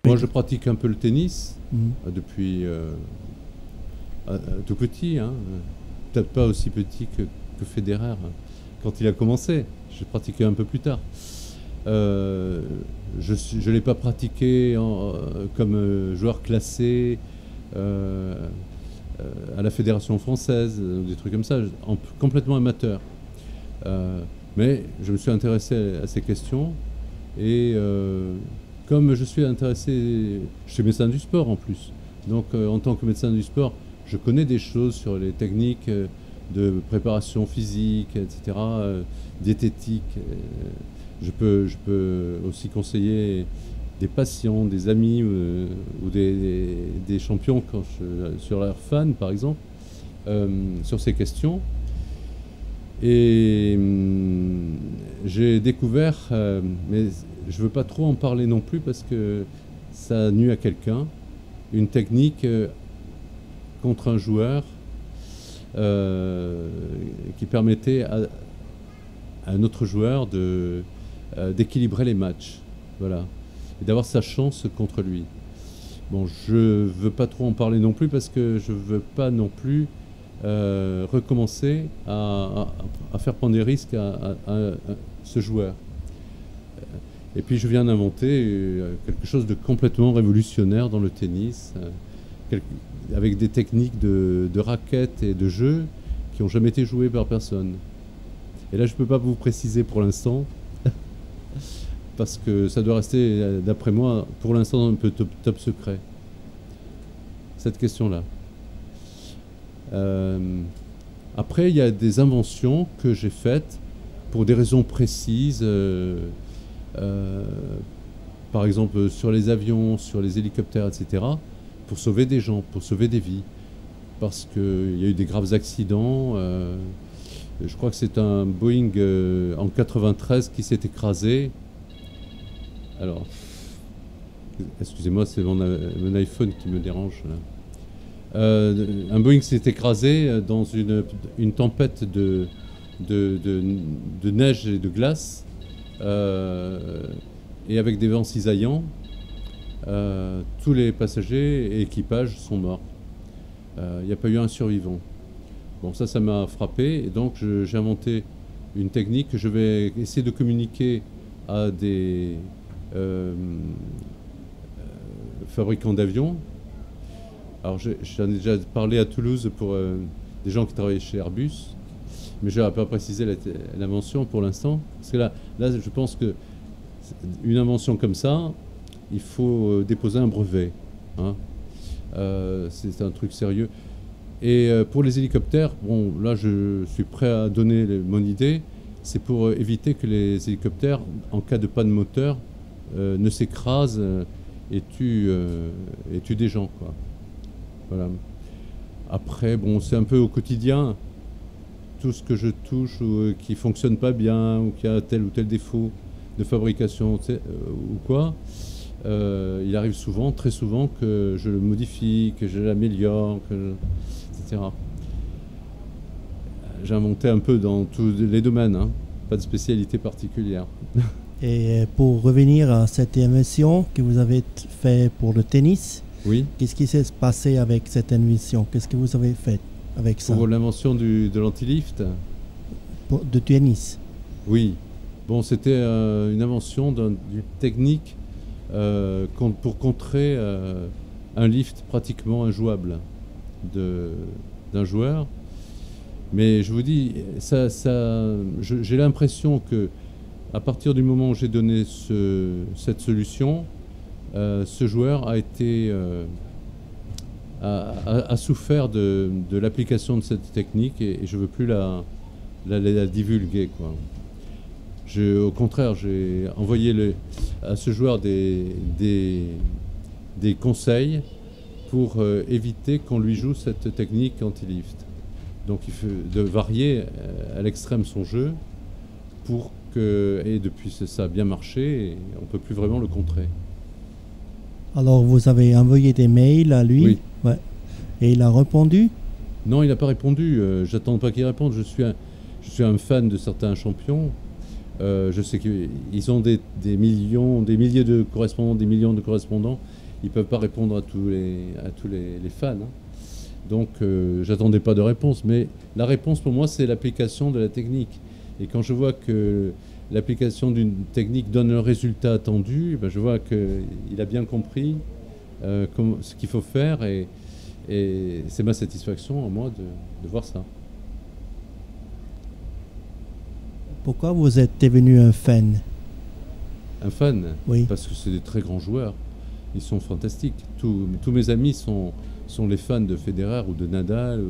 Moi, je pratique un peu le tennis depuis tout petit, hein. Peut-être pas aussi petit que Federer, hein, quand il a commencé. J'ai pratiqué un peu plus tard. Je ne l'ai pas pratiqué comme joueur classé à la Fédération française, des trucs comme ça, complètement amateur. Mais je me suis intéressé à ces questions et comme je suis intéressé, je suis médecin du sport en plus. Donc en tant que médecin du sport, je connais des choses sur les techniques de préparation physique, etc., diététique. Je peux aussi conseiller des patients, des amis ou des champions sur leur fan, par exemple, sur ces questions. Et j'ai découvert, mais je ne veux pas trop en parler non plus parce que ça nuit à quelqu'un, une technique contre un joueur qui permettait à un autre joueur d'équilibrer les matchs, voilà, et d'avoir sa chance contre lui. Bon, je ne veux pas trop en parler non plus parce que je ne veux pas non plus recommencer à faire prendre des risques à ce joueur. Et puis je viens d'inventer quelque chose de complètement révolutionnaire dans le tennis, avec des techniques de raquettes et de jeu qui n'ont jamais été jouées par personne. Et là, je ne peux pas vous préciser pour l'instant, parce que ça doit rester, d'après moi, pour l'instant, un peu top secret, cette question-là. Après, il y a des inventions que j'ai faites pour des raisons précises, par exemple sur les avions, sur les hélicoptères, etc., pour sauver des gens, pour sauver des vies. Parce qu'il y a eu des graves accidents. Je crois que c'est un Boeing en 93 qui s'est écrasé. Alors, excusez-moi, c'est mon iPhone qui me dérange là. Un Boeing s'est écrasé dans une tempête de neige et de glace, et avec des vents cisaillants. Tous les passagers et équipages sont morts. Il n'y a pas eu un survivant. Bon, ça m'a frappé, et donc j'ai inventé une technique que je vais essayer de communiquer à des fabricants d'avions. Alors j'en ai déjà parlé à Toulouse pour des gens qui travaillaient chez Airbus, mais je n'ai pas précisé l'invention pour l'instant, parce que là je pense qu'une invention comme ça, il faut déposer un brevet, hein. C'est un truc sérieux. Et pour les hélicoptères, bon, là je suis prêt à donner mon idée, c'est pour éviter que les hélicoptères, en cas de panne moteur, ne s'écrasent et tuent des gens, quoi. Voilà. Après, bon, c'est un peu au quotidien, tout ce que je touche ou qui fonctionne pas bien ou qui a tel ou tel défaut de fabrication ou quoi, il arrive souvent, très souvent, que je le modifie, que je l'améliore, etc. J'ai inventé un peu dans tous les domaines, hein, pas de spécialité particulière. Et pour revenir à cette invention que vous avez fait pour le tennis, oui. Qu'est-ce qui s'est passé avec cette invention? Qu'est-ce que vous avez fait avec ça? Pour l'invention de l'anti-lift de tennis. Oui. Bon, c'était une invention d'une technique pour contrer un lift pratiquement injouable d'un joueur. Mais je vous dis, j'ai l'impression que à partir du moment où j'ai donné cette solution, ce joueur a souffert de l'application de cette technique et je ne veux plus la divulguer, quoi. Au contraire, j'ai envoyé à ce joueur des conseils pour éviter qu'on lui joue cette technique anti-lift. Donc il faut de varier à l'extrême son jeu et depuis ça a bien marché et on ne peut plus vraiment le contrer. Alors vous avez envoyé des mails à lui? Oui. Ouais. Et il a répondu? Non, il n'a pas répondu. J'attends pas qu'il réponde. Je suis un fan de certains champions. Je sais qu'ils ont des milliers de correspondants, des millions de correspondants. ils peuvent pas répondre à tous les fans, hein. Donc, j'attendais pas de réponse. Mais la réponse, pour moi, c'est l'application de la technique. Et quand je vois que l'application d'une technique donne le résultat attendu, ben, je vois qu'il a bien compris ce qu'il faut faire. Et c'est ma satisfaction, à moi, de voir ça. Pourquoi vous êtes devenu un fan? Un fan? Oui. Parce que c'est des très grands joueurs. Ils sont fantastiques. Tous mes amis sont les fans de Federer ou de Nadal.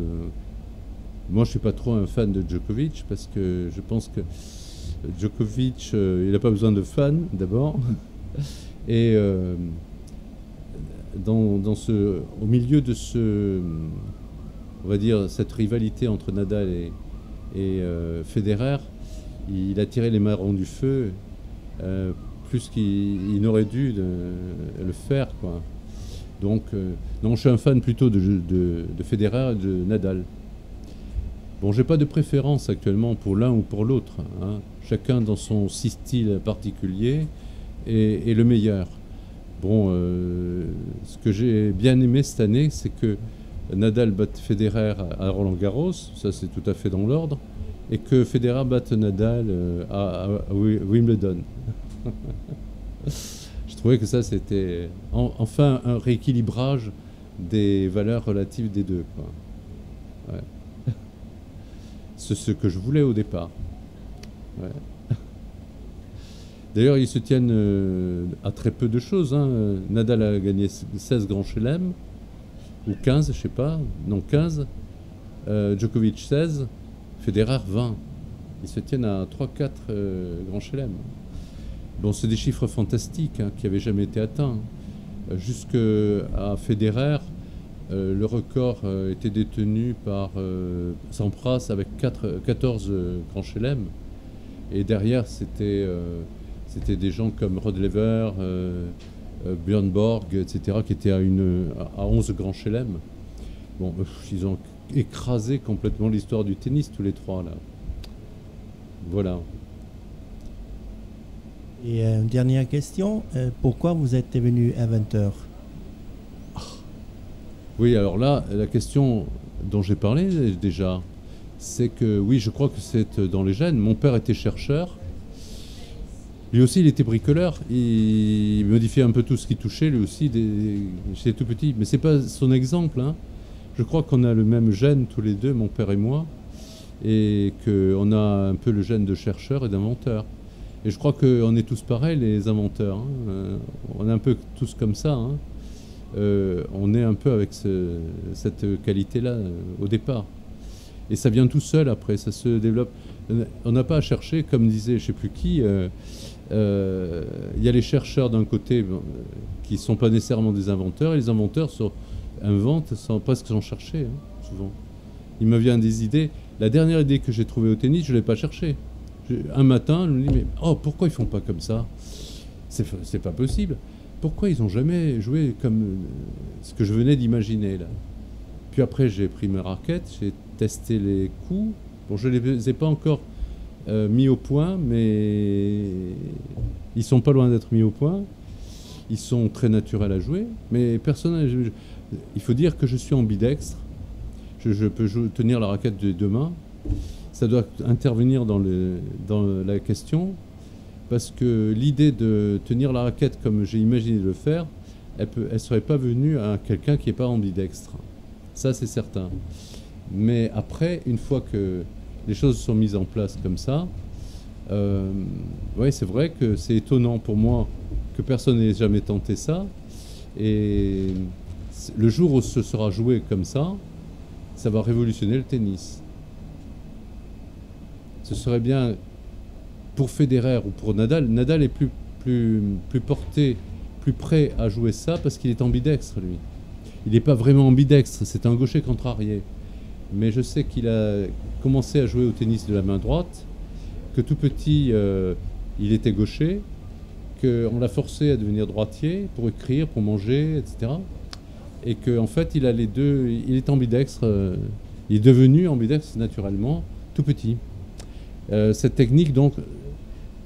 Moi, je suis pas trop un fan de Djokovic parce que je pense que Djokovic, il n'a pas besoin de fans d'abord. Et au milieu de on va dire, cette rivalité entre Nadal et Federer, il a tiré les marrons du feu plus qu'il n'aurait dû le faire, quoi. Donc, non, je suis un fan plutôt de Federer et de Nadal. Bon, j'ai pas de préférence actuellement pour l'un ou pour l'autre, hein. Chacun dans son style particulier est le meilleur. Bon, ce que j'ai bien aimé cette année, c'est que Nadal batte Federer à Roland-Garros, ça c'est tout à fait dans l'ordre, et que Federer batte Nadal à Wimbledon. Je trouvais que ça c'était enfin un rééquilibrage des valeurs relatives des deux, quoi. Ouais. C'est ce que je voulais au départ. Ouais. D'ailleurs, ils se tiennent à très peu de choses, hein. Nadal a gagné 16 grands chelems, ou 15, je sais pas, non 15. Djokovic 16, Federer 20. Ils se tiennent à 3-4 grands chelems. Bon, c'est des chiffres fantastiques, hein, qui n'avaient jamais été atteints. Jusqu'à Federer, le record était détenu par Sampras avec 14 grands chelems. Et derrière, c'était des gens comme Rod Laver, Björn Borg, etc., qui étaient à 11 grands chelems. Bon, ils ont écrasé complètement l'histoire du tennis, tous les trois, là. Voilà. Et une dernière question, pourquoi vous êtes devenu inventeur? Oui, alors là, la question dont j'ai parlé déjà, c'est que oui, je crois que c'est dans les gènes. Mon père était chercheur. Lui aussi, il était bricoleur. Il modifiait un peu tout ce qui touchait, lui aussi. J'étais tout petit. Mais c'est pas son exemple, hein. Je crois qu'on a le même gène tous les deux, mon père et moi. Et qu'on a un peu le gène de chercheur et d'inventeur. Et je crois qu'on est tous pareils, les inventeurs, hein. On est un peu tous comme ça, hein. On est un peu avec cette qualité-là au départ. Et ça vient tout seul après, ça se développe. On n'a pas à chercher, comme disait je ne sais plus qui, il y a les chercheurs d'un côté qui ne sont pas nécessairement des inventeurs, et les inventeurs inventent presque sans chercher, hein, souvent. Il me vient des idées. La dernière idée que j'ai trouvée au tennis, je ne l'ai pas cherchée. Un matin, je me dis, mais pourquoi ils ne font pas comme ça? C'est pas possible. Pourquoi ils n'ont jamais joué comme ce que je venais d'imaginer là? Puis après, j'ai pris mes raquettes, j'ai testé les coups. Bon, je ne les ai pas encore mis au point, mais ils sont pas loin d'être mis au point. Ils sont très naturels à jouer, mais personne. Il faut dire que je suis ambidextre. Je peux tenir la raquette de deux mains. Ça doit intervenir dans la question. Parce que l'idée de tenir la raquette comme j'ai imaginé de le faire, elle ne serait pas venue à quelqu'un qui n'est pas ambidextre. Ça, c'est certain. Mais après, une fois que les choses sont mises en place comme ça, ouais, c'est vrai que c'est étonnant pour moi que personne n'ait jamais tenté ça. Et le jour où ce sera joué comme ça va révolutionner le tennis. Ce serait bien... Pour Federer ou pour Nadal, Nadal est plus porté, plus prêt à jouer ça parce qu'il est ambidextre, lui. Il n'est pas vraiment ambidextre, c'est un gaucher contrarié. Mais je sais qu'il a commencé à jouer au tennis de la main droite, que tout petit, il était gaucher, qu'on l'a forcé à devenir droitier pour écrire, pour manger, etc. Et qu'en fait, il a les deux, il est ambidextre, il est devenu ambidextre naturellement, tout petit. Cette technique, donc,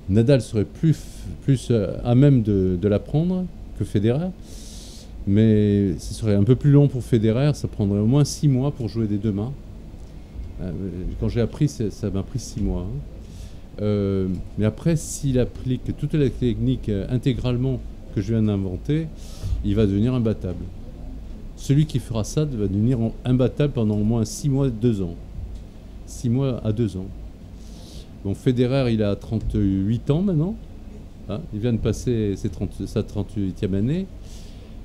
Nadal serait plus à même de l'apprendre que Federer. Mais ce serait un peu plus long pour Federer, ça prendrait au moins 6 mois pour jouer des deux mains. Quand j'ai appris, ça m'a pris 6 mois. Mais après, s'il applique toute la technique intégralement que je viens d'inventer, il va devenir imbattable. Celui qui fera ça va devenir imbattable pendant au moins 6 mois, 2 ans. 6 mois à 2 ans. Bon, Federer, il a 38 ans maintenant. Hein, il vient de passer sa 38e année.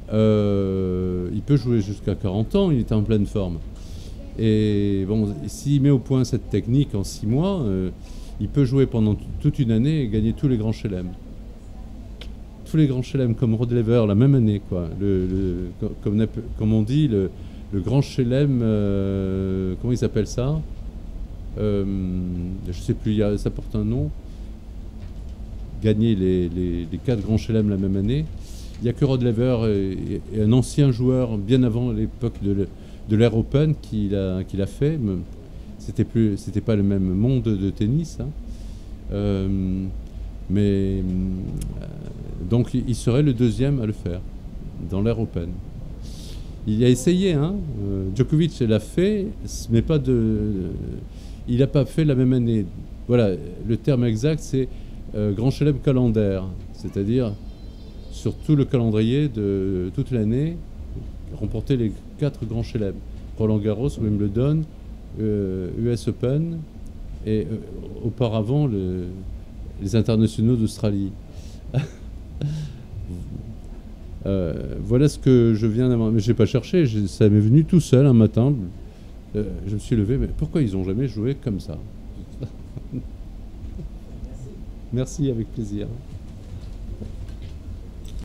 Il peut jouer jusqu'à 40 ans, il est en pleine forme. Et bon, s'il met au point cette technique en 6 mois, il peut jouer pendant toute une année et gagner tous les grands chelems. Tous les grands chelems comme Rod Laver la même année, quoi. Comme on dit, le grand chelem, comment il s'appelle ça? Je sais plus, ça porte un nom. Gagner les 4 grands chelems la même année. Il n'y a que Rod Laver et un ancien joueur bien avant l'époque de l'Air Open qui l'a fait. C'était pas le même monde de tennis. Hein. Donc il serait le deuxième à le faire dans l'Air Open. Il a essayé, hein. Djokovic l'a fait, mais il n'a pas fait la même année. Voilà, le terme exact, c'est Grand Chelem calendaire, c'est-à-dire sur tout le calendrier de toute l'année, remporter les 4 grands chelems. Roland Garros, Wimbledon, US Open et auparavant les internationaux d'Australie. Voilà ce que je viens d'avoir. Mais je n'ai pas cherché, ça m'est venu tout seul un matin. Je me suis levé, mais pourquoi ils n'ont jamais joué comme ça? Merci, avec plaisir.